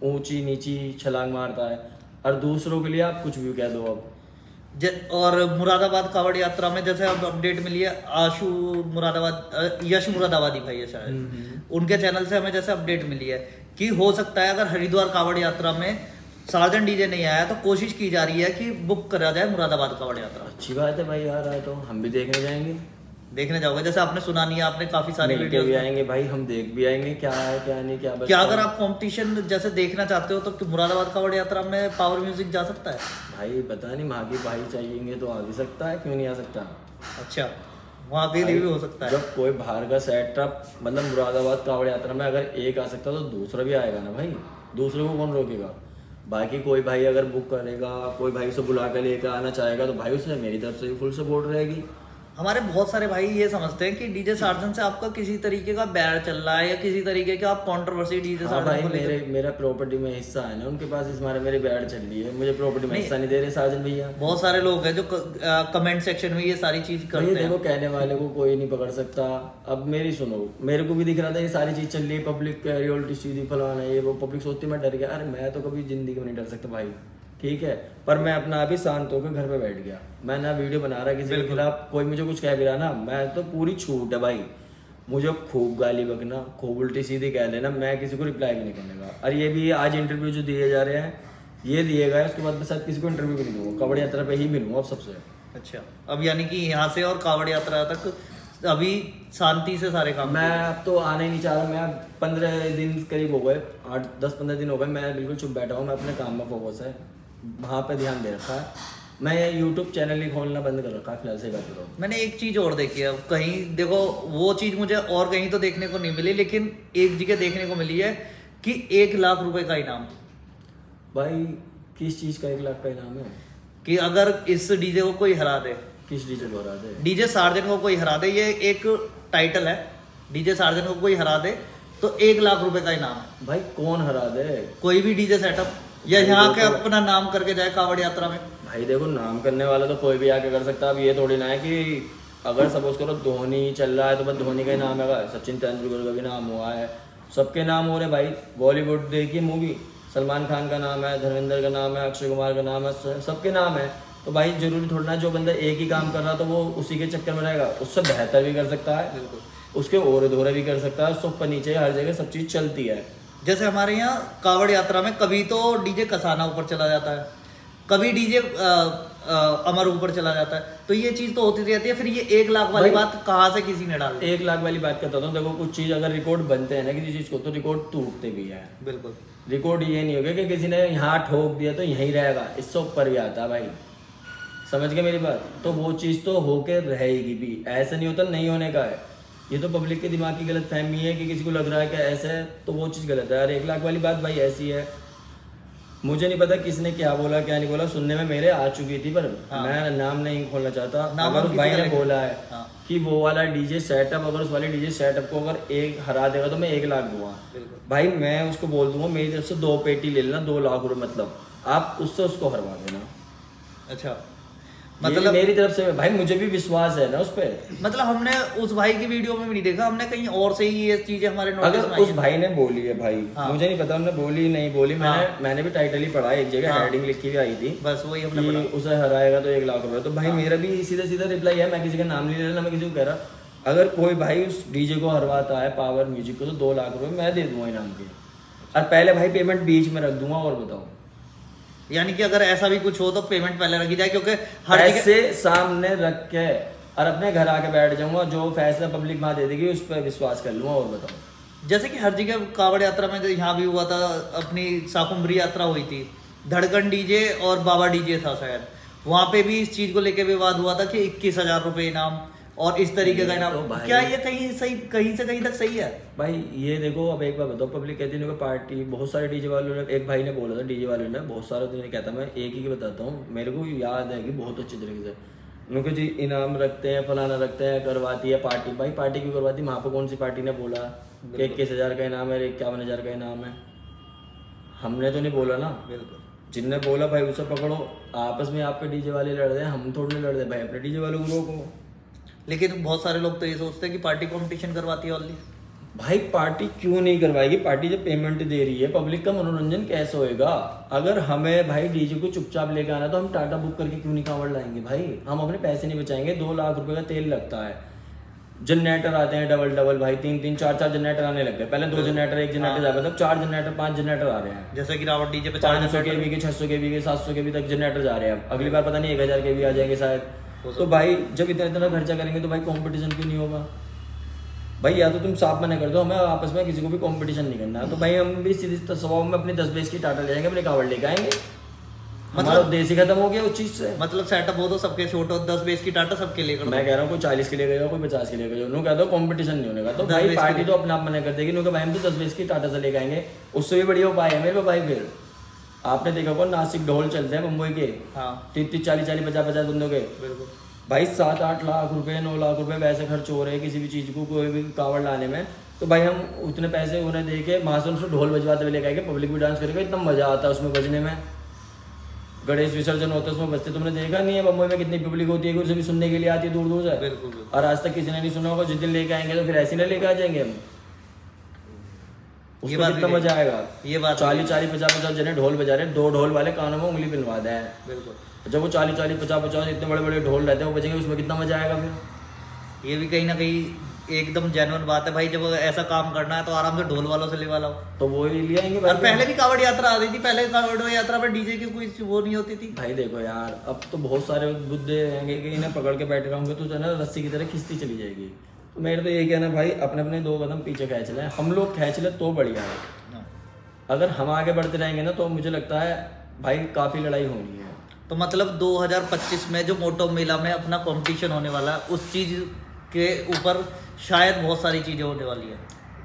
ऊंची नीची छलांग मारता है, और दूसरों के लिए आप कुछ भी कह दो। अब और मुरादाबाद कावड़ यात्रा में जैसे अब अपडेट मिली है, आशु मुरादाबाद, यश मुरादाबादी भाई है शायद, उनके चैनल से हमें जैसे अपडेट मिली है कि हो सकता है अगर हरिद्वार कावड़ यात्रा में सार्जन डीजे नहीं आया तो कोशिश की जा रही है कि बुक करा जाए मुरादाबाद कावड़ यात्रा। अच्छी बात है भाई, यार आए तो हम भी देखने जाएंगे। देखने जाओगे, जैसे आपने सुना नहीं है, आपने काफी सारी वीडियो भी आएंगे भाई, हम देख भी आएंगे क्या है क्या नहीं क्या। क्या अगर आप कंपटीशन जैसे देखना चाहते हो तो मुरादाबाद कावड़ यात्रा में पावर म्यूजिक जा सकता है? भाई पता नहीं, वहाँ की भाई चाहिए तो आ भी सकता है, क्यों नहीं आ सकता। अच्छा, वहाँ पे भी हो सकता है। जब कोई बाहर का सेटअप मतलब मुरादाबाद कावड़ यात्रा में अगर एक आ सकता तो दूसरा भी आएगा ना भाई, दूसरे को कौन रोकेगा। बाकी कोई भाई अगर बुक करेगा, कोई भाई उसे बुला कर लेकर आना चाहेगा तो भाई उसे मेरी तरफ से फुल सपोर्ट रहेगी। हमारे बहुत सारे भाई ये समझते हैं कि डीजे सार्जन से आपका किसी तरीके का बैर चल रहा है या किसी तरीके का आप कंट्रोवर्सी डीजे सार्जन को लेकर। मेरा प्रॉपर्टी में हिस्सा है ना उनके पास, इस मारे मेरी बैर चल रही है, मुझे प्रॉपर्टी में हिस्सा नहीं दे रहे सार्जन भैया। बहुत सारे लोग हैं जो कमेंट सेक्शन में ये सारी चीज करते हैं। देखो कहने वाले को कोई नहीं पकड़ सकता। अब मेरी सुनो, मेरे को भी दिख रहा था ये सारी चीज चल रही है, पब्लिक रियलिटी सीधी फलाना ये वो, पब्लिक सोचती मैं डर गया। अरे मैं तो कभी जिंदगी में नहीं डर सकता भाई, ठीक है। पर मैं अपना अभी शांत होकर घर पे बैठ गया, मैं ना वीडियो बना रहा किसी के खिलाफ, कोई मुझे कुछ कह भी रहा ना, मैं तो पूरी छूट है भाई। मुझे खूब गाली बकना, खूब उल्टी सीधी कह लेना, मैं किसी को रिप्लाई भी नहीं करने का। और ये भी आज इंटरव्यू जो दिए जा रहे हैं ये दिए गए, उसके बाद मैं शायद किसी को इंटरव्यू भी नहीं दूंगा, कावड़ यात्रा पे ही मिलूंगा अब सबसे। अच्छा, अब यानी कि यहाँ से और कावड़ यात्रा तक अभी शांति से सारे काम। मैं अब तो आना ही नहीं चाह रहा, मैं 15 दिन करीब हो गए, 8-10-15 दिन हो गए, मैं बिल्कुल चुप बैठा हूँ। मैं अपने काम में फोकस है, वहाँ पे ध्यान दे रखा है। मैं यूट्यूब चैनल ही खोलना बंद कर रखा है फिलहाल से बात करो। मैंने एक चीज़ और देखी है, कहीं देखो वो चीज़ मुझे और कहीं तो देखने को नहीं मिली, लेकिन एक जगह देखने को मिली है कि 1 लाख रुपए का इनाम। भाई किस चीज़ का 1 लाख का इनाम है? कि अगर इस डीजे को कोई हरा दे। किस डीजे को हरा दे? डीजे सार्जन को कोई हरा दे, ये एक टाइटल है। डीजे सार्जन को कोई हरा दे तो 1 लाख रुपए का इनाम है। भाई कौन हरा दे? कोई भी डीजे सेटअप या यहाँ के अपना नाम करके जाए कावड़ यात्रा में। भाई देखो नाम करने वाला तो कोई भी आके कर सकता है। अब ये थोड़ी ना है कि अगर सपोज करो धोनी चल रहा है तो बस धोनी का ही नाम है, सचिन तेंदुलकर का भी नाम हुआ है, सबके नाम हो रहे भाई। बॉलीवुड देखिए मूवी, सलमान खान का नाम है, धर्मेंद्र का नाम है, अक्षय कुमार का नाम है, सबके नाम है। तो भाई जरूरी थोड़ा ना जो बंदा एक ही काम कर रहा तो वो उसी के चक्कर में रहेगा, उससे बेहतर भी कर सकता है, बिल्कुल उसके और धोरे भी कर सकता है, उससे ऊपर नीचे हर जगह सब चीज़ चलती है। जैसे हमारे यहाँ कावड़ यात्रा में कभी तो डीजे कसाना ऊपर चला जाता है, कभी डीजे अमर ऊपर चला जाता है, तो ये चीज तो होती रहती है। फिर ये 1 लाख वाली बात कहाँ से किसी ने डाल दी? 1 लाख वाली बात करता हूँ, देखो कुछ चीज अगर रिकॉर्ड बनते हैं ना किसी चीज को तो रिकॉर्ड टूटते भी है। बिल्कुल, रिकॉर्ड ये नहीं होगा कि किसी ने यहाँ ठोक दिया तो यहीं रहेगा, इससे ऊपर भी आता है भाई, समझ गए मेरी बात। तो वो चीज तो होके रहेगी भी, ऐसा नहीं होता नहीं होने का है। ये तो पब्लिक के दिमाग की गलत फहमी है कि किसी को लग रहा है कि ऐसा है तो वो चीज़ गलत है। यार 1 लाख वाली बात भाई ऐसी है, मुझे नहीं पता किसने क्या बोला क्या नहीं बोला, सुनने में मेरे आ चुकी थी, पर मैं नाम नहीं खोलना चाहता। अगर उस भाई ने बोला है कि वो वाला डीजे सेटअप, अगर उस वाले डीजे सेटअप को अगर एक हरा देगा तो मैं 1 लाख दूंगा, भाई मैं उसको बोल दूंगा मेरी तरफ से 2 पेटी ले लेना, 2 लाख रुपए, मतलब आप उससे उसको हरवा देना। अच्छा, मतलब मेरी तरफ से भाई, मुझे भी विश्वास है ना उस पे। मतलब हमने उस भाई की वीडियो में भी नहीं देखा, हमने कहीं और से ही ये चीजें हमारे नोटिस में आई। अगर उस भाई ने बोली है भाई, मुझे नहीं पता उन्होंने बोली नहीं बोली, मैंने भी टाइटल ही पढ़ा, एक जगह हेडिंग लिखी हुई आई थी, बस वही हमने पढ़ा, उसे हराएगा तो 1 लाख रुपए। तो भाई मेरा भी सीधा सीधा रिप्लाई है, मैं किसी का नाम नहीं ले रहा, मैं किसी को कह रहा, अगर कोई भाई उस डीजे को हरवाता है पावर म्यूजिक को तो 2 लाख रुपए मैं दे दूंगा इनाम के, और पहले भाई पेमेंट बीच में रख दूंगा। और बताओ, यानी कि अगर ऐसा भी कुछ हो तो पेमेंट पहले रखी जाए, क्योंकि हर ऐसे सामने रख के और अपने घर आके बैठ जाऊंगा, जो फैसला पब्लिक वहां दे देगी उस पर विश्वास कर लूंगा। और बताओ, जैसे कि हर जगह कावड़ यात्रा में यहाँ भी हुआ था, अपनी शाकुंभरी यात्रा हुई थी, धड़कन डीजे और बाबा डीजे था शायद, वहां पे भी इस चीज को लेके विवाद हुआ था कि 21,000 रुपए इनाम और इस तरीके का इनाम। तो क्या ये कहीं सही, कहीं से कहीं तक सही है भाई? ये देखो, अब एक बार बताओ, पब्लिक कहती है पार्टी, बहुत सारे डीजे वालों ने, एक भाई ने बोला था डीजे वाले ने, बहुत सारे तो नहीं कहता, मैं एक ही की बताता हूँ, मेरे को याद है कि बहुत अच्छी तरीके से उनको जी इनाम रखते हैं, फलाना रखते हैं, करवाती है पार्टी। भाई पार्टी क्यों करवाती? वहाँ पर कौन सी पार्टी ने बोला कि 21,000 का इनाम है, 51,000 का इनाम है? हमने तो नहीं बोला ना। बिल्कुल, जिनने बोला भाई उसे पकड़ो। आपस में आपके डीजे वाले लड़ रहे हैं, हम थोड़ी नहीं लड़ रहे भाई, अपने डीजे वालों को रोको। लेकिन बहुत सारे लोग तो ये सोचते हैं कि पार्टी कंपटीशन करवाती है ओनली। भाई पार्टी क्यों नहीं करवाएगी? पार्टी जब पेमेंट दे रही है, पब्लिक का मनोरंजन कैसे होएगा? अगर हमें भाई डीजे को चुपचाप लेकर आना तो हम टाटा बुक करके क्यों नहीं कांवड़ लाएंगे भाई? हम अपने पैसे नहीं बचाएंगे। 2 लाख रुपए का तेल लगता है, जनरेटर आते हैं डबल भाई, 3-3 4-4 जनरेटर आने लग गए। पहले 2 जनरेटर, 1 जनरेटर जाता था, 4 जनरेटर 5 जनरेटर आ रहे हैं। जैसे कि रावत डीजे पे 500 केवी के, 600 केवी के, 700 केवी तक जनरेटर जा रहे हैं। अगली बार पता नहीं 1000 केवी आ जाएंगे शायद। तो भाई जब इतना खर्चा करेंगे तो भाई कंपटीशन क्यों नहीं होगा भाई? या तो तुम साफ मना कर दो, हमें आपस में किसी को भी कंपटीशन नहीं करना। तो भाई हम भी सीधे स्वभाव में अपनी 10 बेस की टाटा ले जाएंगे, अपने कावड़ लेके आएंगे। हमारा उद्देश्य खत्म हो गया उस चीज से। मतलब सेटअप हो तो सबके छोटो 10 बेस की टाटा सबके लिए करो। मैं कह रहा हूँ कोई 40 के लिए गएगा, कोई 50 के लिए गएगा, उन्होंने कहता कंपटीशन नहीं होने का। तो भाई पार्टी तो अपने आप मना कर देगी, भाई हम तो 10 बेस की टाटा से लेके आएंगे। उससे भी बढ़िया उपाय है मेरे भाई। फिर आपने देखा कौन नासिक ढोल चलते हैं मुंबई के, 30-30 40-40 50-50 बंदों के। बिल्कुल भाई 7-8 लाख रुपए 9 लाख रुपए वैसे खर्च हो रहे हैं किसी भी चीज को, कोई भी कावड़ लाने में। तो भाई हम उतने पैसे उन्हें दे के वहां से उनसे ढोल बजवाते हुए लेके आएंगे, पब्लिक भी डांस करेगा, इतना मजा आता है उसमें बजने में। गणेश विसर्जन होता है उसमें बजते, तुमने देखा नहीं है मुंबई में कितनी पब्लिक होती है, उसे भी सुनने के लिए आती है दूर दूर से। बिल्कुल। और आज तक किसी ने नहीं सुना होगा। जिस दिन लेके आएंगे तो फिर ऐसे नहीं लेके आ जाएंगे हम, उसमें कितना मजा आएगा। ये बात 40-40 50-50 जने ढोल बजा रहे हैं, 2 ढोल वाले कानों में उंगली पिनवा दे है। बिल्कुल। जब वो 40-40 50-50 इतने बड़े बड़े ढोल रहते हैं वो बजेंगे, उसमें कितना मजा आएगा फिर। ये भी कहीं ना कहीं एकदम जेन्युइन बात है भाई। जब ऐसा काम करना है तो आराम से ढोल वालों से लेवा लाओ, तो वो ही ले आएंगे। और पहले भी कावड़ यात्रा आ रही थी, पहले कावड़ यात्रा पर डीजे की कोई वो नहीं होती थी। भाई देखो यार, अब तो बहुत सारे बुद्धे रहेंगे कि इन्हें पकड़ के बैठे रहूंगे तो ना रस्सी की तरह खिंचती चली जाएगी। तो मेरे तो यही कहना भाई, अपने अपने 2 कदम पीछे खींच लें, हम लोग खींच ले तो बढ़िया है। अगर हम आगे बढ़ते रहेंगे ना तो मुझे लगता है भाई काफी लड़ाई होनी है। तो मतलब 2025 में जो मोटो मेला में अपना कंपटीशन होने वाला है, उस चीज के ऊपर शायद बहुत सारी चीजें होने वाली है।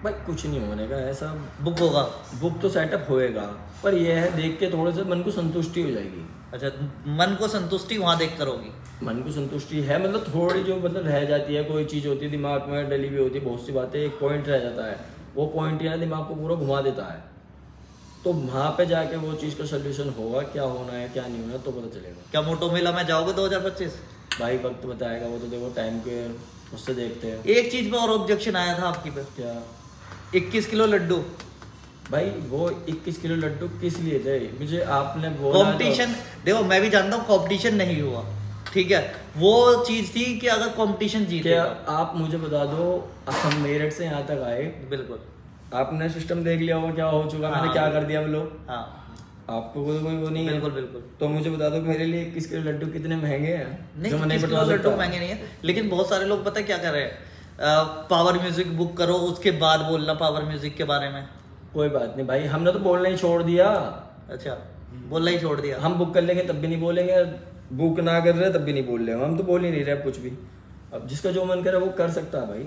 भाई कुछ नहीं होने का, ऐसा बुक होगा, बुक तो सेटअप होएगा, पर यह है देख के थोड़े से मन को संतुष्टि हो जाएगी। अच्छा, मन को संतुष्टि वहां देख कर होगी। मन को संतुष्टि है, मतलब थोड़ी जो मतलब रह जाती है, कोई चीज़ होती है दिमाग में डली हुई होती है, बहुत सी बातें, एक पॉइंट रह जाता है, वो पॉइंट ही ना दिमाग को पूरा घुमा देता है। तो वहाँ पे जाके वो चीज़ का सोल्यूशन होगा, क्या होना है क्या नहीं होना तो पता चलेगा। क्या मोटो मेला में जाओगे 2025? भाई वक्त बताएगा, वो तो देखो टाइम के उससे देखते हैं। एक चीज में और ऑब्जेक्शन आया था आपकी पे, क्या? 21 किलो लड्डू। भाई वो 21 किलो लड्डू किस लिए थे? मुझे आपने बोला कंपटीशन देखो, मैं भी जानता हूँ कंपटीशन नहीं हुआ, ठीक है, वो चीज थी कि अगर कंपटीशन जीते। क्या आप मुझे बता दो, हम मेरठ से यहाँ तक आए, बिल्कुल आपने सिस्टम देख लिया होगा क्या हो चुका, मैंने क्या कर दिया हम लोग। हाँ, आपको कोई वो नहीं है। बिल्कुल बिल्कुल। तो मुझे बता दो मेरे लिए 21 किलो लड्डू कितने महंगे हैं? नहीं, जो मैं नहीं 21 बता किलो लड्डू सकता। महंगे नहीं है, लेकिन बहुत सारे लोग पता है क्या कर रहे हैं, पावर म्यूजिक बुक करो उसके बाद बोलना पावर म्यूजिक के बारे में। कोई बात नहीं भाई, हमने तो बोलना ही छोड़ दिया। अच्छा, बोलना ही छोड़ दिया। हम बुक कर लेंगे तब भी नहीं बोलेंगे, बुक ना कर रहे तब भी नहीं बोल रहे, हम तो बोल ही नहीं रहे कुछ भी। अब जिसका जो मन करे वो कर सकता है भाई।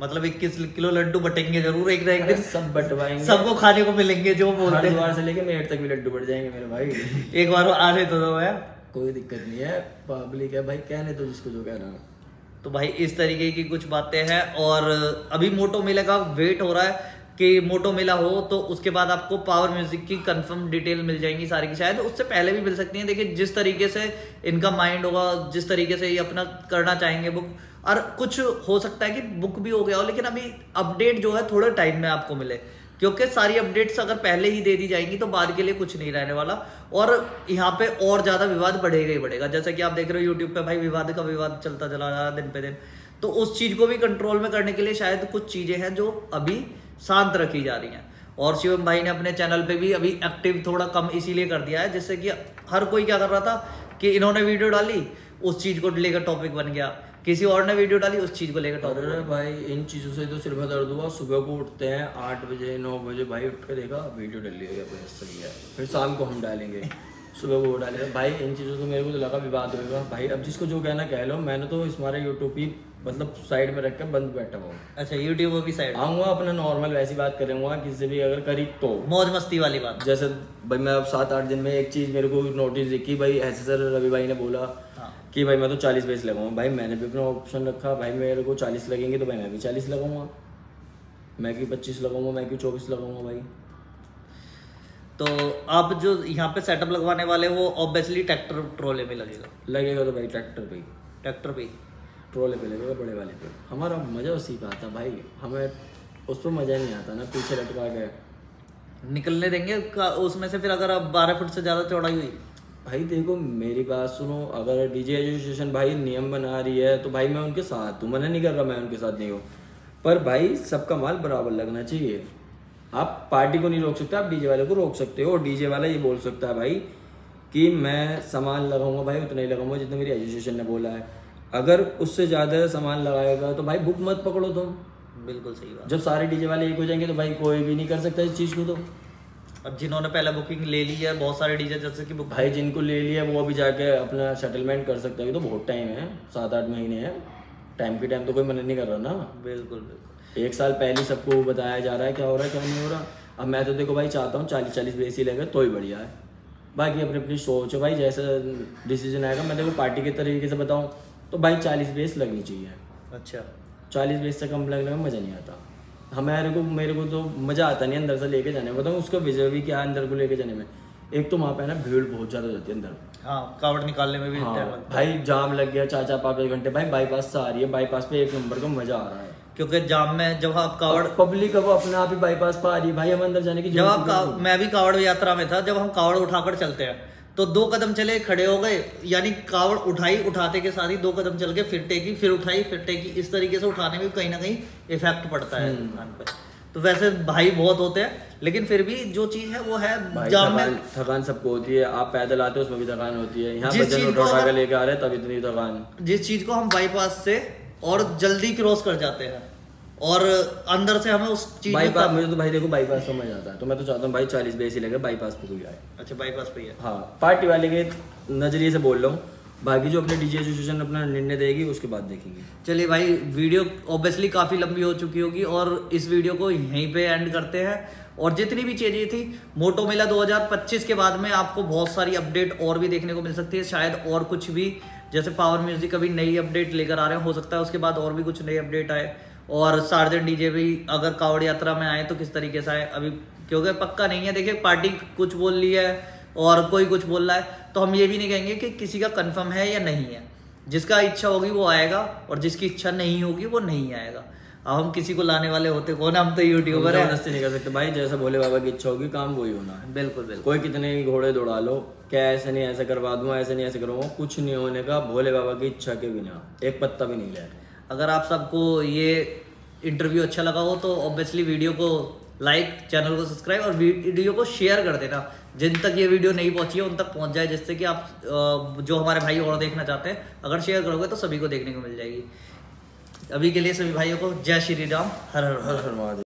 मतलब 21 किलो लड्डू बटेंगे जरूर एक ना एक दिन, सब बंटवाएंगे, सबको खाने को मिलेंगे जो बोलते हैं। हरिद्वार से लेके मेरठ तक भी लड्डू बढ़ जाएंगे मेरे भाई। एक बार आने तो दो यार, कोई दिक्कत नहीं है, पब्लिक है भाई, कहने तो जिसको जो कहना है। तो भाई इस तरीके की कुछ बातें हैं। और अभी मोटो मेले का वेट हो रहा है कि मोटो मेला हो तो उसके बाद आपको पावर म्यूजिक की कंफर्म डिटेल मिल जाएंगी सारी की, शायद उससे पहले भी मिल सकती हैं। देखिए जिस तरीके से इनका माइंड होगा, जिस तरीके से ये अपना करना चाहेंगे बुक, और कुछ हो सकता है कि बुक भी हो गया हो, लेकिन अभी अपडेट जो है थोड़े टाइम में आपको मिले, क्योंकि सारी अपडेट्स अगर पहले ही दे दी जाएंगी तो बाद के लिए कुछ नहीं रहने वाला। और यहाँ पे और ज्यादा विवाद बढ़ेगा ही बढ़ेगा, जैसा कि आप देख रहे हो यूट्यूब पे भाई विवाद का विवाद चलता चला जा रहा है दिन पे दिन। तो उस चीज को भी कंट्रोल में करने के लिए शायद कुछ चीजें हैं जो अभी शांत रखी जा रही हैं। और शिवम भाई ने अपने चैनल पे भी अभी एक्टिव थोड़ा कम इसीलिए कर दिया है, जिससे कि हर कोई क्या कर रहा था कि इन्होंने वीडियो डाली, उस चीज को लेकर टॉपिक बन गया किसी और ने वीडियो डाली उस चीज को लेकर टॉपिक। अरे भाई इन चीज़ों से तो सिर में दर्द हुआ। सुबह को उठते हैं 8 बजे 9 बजे, भाई उठ के देखा वीडियो डल लिया सही है, फिर शाम को हम डालेंगे, सुबह को वो डालेंगे। भाई इन चीज़ों से मेरे को तो लगा विवाद होगा। भाई अब जिसको जो कहना कह लो, मैंने तो इस हमारे यूट्यूब ही मतलब साइड में रख कर बंद बैठा हुआ। अच्छा यूट्यूब वो भी साइड आऊँगा अपना नॉर्मल वैसी बात करूँगा, किसी से भी अगर करी तो मौज मस्ती वाली बात। जैसे भाई मैं अब 7-8 दिन में एक चीज़ मेरे को नोटिस दिखी, भाई ऐसे सर रवि भाई ने बोला कि भाई मैं तो 40 बेस लगाऊंगा। भाई मैंने भी अपना ऑप्शन रखा, भाई मेरे को 40 लगेंगे तो भाई मैं भी 40 लगाऊंगा, मैं क्यों 25 लगाऊंगा, मैं क्यों 24 लगाऊंगा भाई। तो आप जो यहाँ पे सेटअप लगवाने वाले वो ऑब्वियसली ट्रैक्टर ट्रोले में लगेगा तो भाई ट्रैक्टर पे ट्रोले पे लगेगा, बड़े वाले पे। हमारा मज़ा उसी का आता भाई, हमें उस पर मज़ा नहीं आता ना पीछे लटका के निकलने देंगे उसमें से। फिर अगर आप 12 फुट से ज़्यादा चौड़ाई हुई, भाई देखो मेरी बात सुनो, अगर डीजे एसोसिएशन भाई नियम बना रही है तो भाई मैं उनके साथ हूँ, मना नहीं कर रहा मैं उनके साथ नहीं हूँ, पर भाई सबका माल बराबर लगना चाहिए। आप पार्टी को नहीं रोक सकते, आप डीजे वाले को रोक सकते हो। डीजे वाला ये बोल सकता है भाई कि मैं सामान लगाऊंगा भाई उतना ही लगाऊंगा जितना मेरी एसोसिएशन ने बोला है। अगर उससे ज़्यादा सामान लगाएगा तो भाई बुक मत पकड़ो तुम। बिल्कुल सही बात। जब सारे डीजे वाले एक हो जाएंगे तो भाई कोई भी नहीं कर सकता इस चीज़ को। तो अब जिन्होंने पहले बुकिंग ले ली है, बहुत सारे डीजे जैसे कि भाई जिनको ले लिया वो अभी जाके अपना सेटलमेंट कर सकता है। तो बहुत टाइम है, 7-8 महीने है, टाइम की टाइम तो कोई मना नहीं कर रहा ना। बिल्कुल 1 साल पहले सबको बताया जा रहा है क्या हो रहा है क्या नहीं हो रहा। अब मैं तो देखो भाई चाहता हूँ 40-40 बेस ही लगे तो ही बढ़िया है। बाकी अपनी अपनी सोच है भाई, जैसा डिसीजन आएगा। मैं देखो पार्टी के तरीके से बताऊँ तो भाई 40 बेस लगनी चाहिए। अच्छा 40 बेस से कम लगने में मज़ा नहीं आता। मेरे को तो मज़ा आता नहीं अंदर से लेके जाने में। बताऊँ उसका विजय भी क्या है अंदर को लेके जाने में। एक तो वहाँ पे ना भीड़ बहुत ज़्यादा हो जाती है अंदर। हाँ कावड़ निकालने में भी हाँ टाइम लगता है। भाई जाम लग गया 4-5 घंटे। भाई बाईपास से आ रही है, बाईपास पे 1 नंबर का मज़ा आ रहा है, क्योंकि जाम में जब आप कावड़ पब्लिक अब अपने आप ही बाईपास पर आ रही है भाई, हम अंदर जाने की जब आप मैं भी कावड़ यात्रा में था, जब हम कावड़ उठाकर चलते हैं तो 2 कदम चले खड़े हो गए, यानी कावड़ उठाई, उठाते के साथ ही 2 कदम चल के फिर टेकी, फिर उठाई फिर टेकी। इस तरीके से उठाने में कहीं ना कहीं इफेक्ट पड़ता है इंसान पे। तो वैसे भाई बहुत होते हैं, लेकिन फिर भी जो चीज है वो है जाम में थकान सबको होती है। आप पैदल आते हो उसमें भी थकान होती है, यहाँ वजन उठा के लेके आ रहे हैं तब इतनी थकान। जिस चीज को हम बाईपास से और जल्दी क्रॉस कर जाते हैं और अंदर से हमें उस चीज बाईपास, मुझे तो भाई देखो बाईपास समझ आता है, तो मैं तो चाहता हूँ भाई 40 बेस ही लगे, बाईपास पे कोई आए। अच्छा बाईपास पे ही है। हाँ पार्टी वाले के नजरिए से बोल रहा हूँ, बाकी जो अपने डीजे एसोसिएशन अपना निर्णय देगी उसके बाद देखेंगे। चलिए भाई वीडियो ऑब्वियसली काफ़ी लंबी हो चुकी होगी और इस वीडियो को यहीं पे एंड करते हैं। और जितनी भी चीज़ें थी मोटो मेला 2025 के बाद में आपको बहुत सारी अपडेट और भी देखने को मिल सकती है, शायद और कुछ भी, जैसे पावर म्यूजिक अभी नई अपडेट लेकर आ रहे हैं, हो सकता है उसके बाद और भी कुछ नई अपडेट आए। और सार्जन डीजे भी अगर कावड़ यात्रा में आए तो किस तरीके से आए अभी, क्योंकि पक्का नहीं है। देखिए पार्टी कुछ बोल रही है और कोई कुछ बोल रहा है, तो हम ये भी नहीं कहेंगे कि किसी का कंफर्म है या नहीं है। जिसका इच्छा होगी वो आएगा और जिसकी इच्छा नहीं होगी वो नहीं आएगा। अब हम किसी को लाने वाले होते कौन, हम तो यूट्यूबर है, नहीं कर सकते भाई। जैसा भोले बाबा की इच्छा होगी काम वही होना है। बिल्कुल बिल्कुल। कोई कितने घोड़े दौड़ा लो, क्या ऐसे नहीं ऐसे करवा दूंगा, ऐसे नहीं ऐसे करूँगा, कुछ नहीं होने का भोले बाबा की इच्छा के बिना एक पत्ता भी नहीं लेगा। अगर आप सबको ये इंटरव्यू अच्छा लगा हो तो ऑब्वियसली वीडियो को लाइक, चैनल को सब्सक्राइब और वीडियो को शेयर कर देना। जिन तक ये वीडियो नहीं पहुंची है उन तक पहुंच जाए, जिससे कि आप जो हमारे भाई और देखना चाहते हैं अगर शेयर करोगे तो सभी को देखने को मिल जाएगी। अभी के लिए सभी भाइयों को जय श्री राम, हर हर हर हर महादेव।